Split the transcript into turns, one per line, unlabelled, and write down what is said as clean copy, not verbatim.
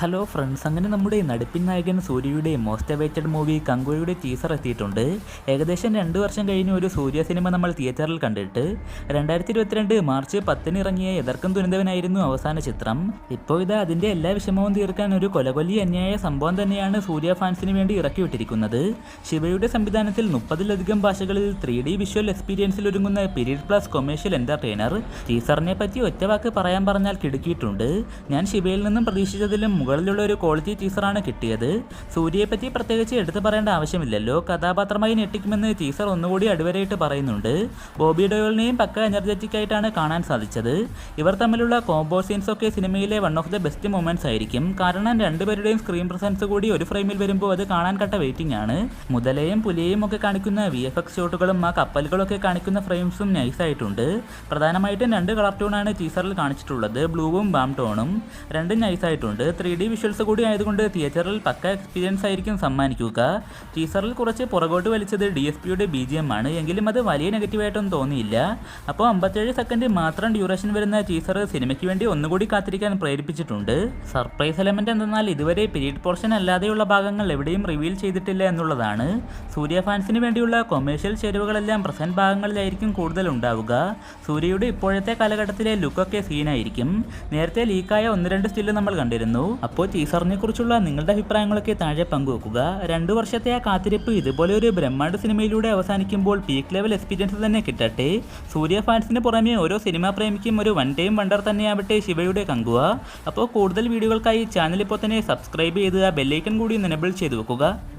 Hello friends, അങ്ങനെ നമ്മുടെ നടിപ്പിൻ നായകൻ സൂര്യയുടെ മോസ്റ്റ് അവൈറ്റഡ് മൂവി കങ്കുവയുടെ ടീസർ എത്തിയിട്ടുണ്ട്. ഏകദേശം 2 വർഷം കഴിഞ്ഞ് ഒരു സൂര്യ സിനിമ നമ്മൾ തിയേറ്ററിൽ കണ്ടിട്ട് 2022 മാർച്ച് 10 ഇറങ്ങിയ എതർക്കും തുനിന്തവനായിരുന്നു അവസാന ചിത്രം. ഇപ്പോൾ ഇത് അതിൻ്റെ എല്ലാ വിഷമവും തീർക്കാൻ ഒരു കൊലകൊല്ലി അന്യായ സംഭവം തന്നെയാണ് സൂര്യ ഫാൻസിന് വേണ്ടി ഇറക്കിവിട്ടിരിക്കുന്നത്. ശിവയുടെ സംവിധാനത്തിൽ 30-ലധികം ഭാഷകളിൽ 3D വിഷ്വൽ എക്സ്പീരിയൻസിൽ ഒരുങ്ങുന്ന പീരീഡ് പ്ലസ് കൊമേഴ്ഷ്യൽ എൻ്റർടൈനർ ടീസറിനെ പറ്റി ഒറ്റവാക്ക് പറയാൻ പറഞ്ഞാൽ കിടുക്കിയിട്ടുണ്ട്. ഞാൻ ശിവയിൽ നിന്നും പ്രതീക്ഷിച്ചതിലും മുകളിലുള്ള ഒരു ക്വാളിറ്റി ടീസറാണ് കിട്ടിയത്. സൂര്യയെ പറ്റി പ്രത്യേകിച്ച് എടുത്തു പറയേണ്ട ആവശ്യമില്ലല്ലോ. കഥാപാത്രമായി ഞെട്ടിക്കുമെന്ന് ടീസർ ഒന്നുകൂടി അടിവരയിട്ട് പറയുന്നുണ്ട്. ബോബി ഡോയലിനെയും പക്ക എനർജറ്റിക് ആയിട്ടാണ് കാണാൻ സാധിച്ചത്. ഇവർ തമ്മിലുള്ള കോംബോ സീൻസ് ഒക്കെ സിനിമയിലെ one of the best moments ആയിരിക്കും. കാരണം രണ്ടുപേരുടെയും സ്ക്രീൻ പ്രസൻസ് കൂടി ഒരു ഫ്രെയിമിൽ വരുമ്പോൾ അത് കാണാൻ കട്ട വെയിറ്റിംഗ് ആണ്. മുതലയും പുലിയെയും ഒക്കെ കാണിക്കുന്ന VFX ഷോട്ടുകളും ആ കപ്പലുകളൊക്കെ കാണിക്കുന്ന ഫ്രെയിംസും നൈസായിട്ടുണ്ട്. പ്രധാനമായിട്ടും 2 കളർ ടോണാണ് ടീസറിൽ കാണിച്ചിട്ടുള്ളത്, ബ്ലൂവും ബാം ടോണും. രണ്ടും നൈസായിട്ടുണ്ട്. 3D വിഷ്വൽസ് കൂടി ആയതുകൊണ്ട് തിയേറ്ററിൽ പക്ക എക്സ്പീരിയൻസ് ആയിരിക്കും സമ്മാനിക്കുക. ടീസറിൽ കുറച്ച് പുറകോട്ട് വലിച്ചത് DSPയുടെ BGM ആണ്, എങ്കിലും അത് വലിയ നെഗറ്റീവായിട്ടൊന്നും തോന്നിയില്ല. അപ്പോൾ 57 സെക്കൻഡ് മാത്രം ഡ്യൂറേഷൻ വരുന്ന ടീസർ സിനിമയ്ക്ക് വേണ്ടി ഒന്നുകൂടി കാത്തിരിക്കാൻ പ്രേരിപ്പിച്ചിട്ടുണ്ട്. സർപ്രൈസ് എലമെന്റ് എന്തെന്നാൽ ഇതുവരെ പീരീഡ് പോർഷൻ അല്ലാതെയുള്ള ഭാഗങ്ങൾ എവിടെയും റിവീൽ ചെയ്തിട്ടില്ല എന്നുള്ളതാണ്. സൂര്യ ഫാൻസിന് വേണ്ടിയുള്ള കൊമേഴ്ഷ്യൽ ചേരുവകളെല്ലാം പ്രസന്റ് ഭാഗങ്ങളിലായിരിക്കും കൂടുതൽ ഉണ്ടാവുക. സൂര്യയുടെ ഇപ്പോഴത്തെ കാലഘട്ടത്തിലെ ലുക്കൊക്കെ സീനായിരിക്കും. നേരത്തെ ലീക്കായ 1-2 സ്റ്റില്ല് നമ്മൾ കണ്ടിരുന്നു. അപ്പോൾ ടീസറിനെ കുറിച്ചുള്ള നിങ്ങളുടെ അഭിപ്രായങ്ങളൊക്കെ താഴെ പങ്കുവെക്കുക. 2 വർഷത്തെ ആ കാത്തിരിപ്പ് ഇതുപോലെ ഒരു ബ്രഹ്മാണ്ഡ സിനിമയിലൂടെ അവസാനിക്കുമ്പോൾ പീക്ക് ലെവൽ എക്സ്പീരിയൻസ് തന്നെ കിട്ടട്ടെ. സൂര്യ ഫാൻസിന് പുറമെ ഓരോ സിനിമാ പ്രേമിക്കും ഒരു വൺ ടൈം വണ്ടർ തന്നെയാവട്ടെ ശിവയുടെ കങ്കുവ. അപ്പോൾ കൂടുതൽ വീഡിയോകൾക്കായി ചാനൽ ഇപ്പോൾ തന്നെ സബ്സ്ക്രൈബ് ചെയ്ത് ആ ബെല്ലൈക്കൺ കൂടി എനേബിൾ ചെയ്തു വെക്കുക.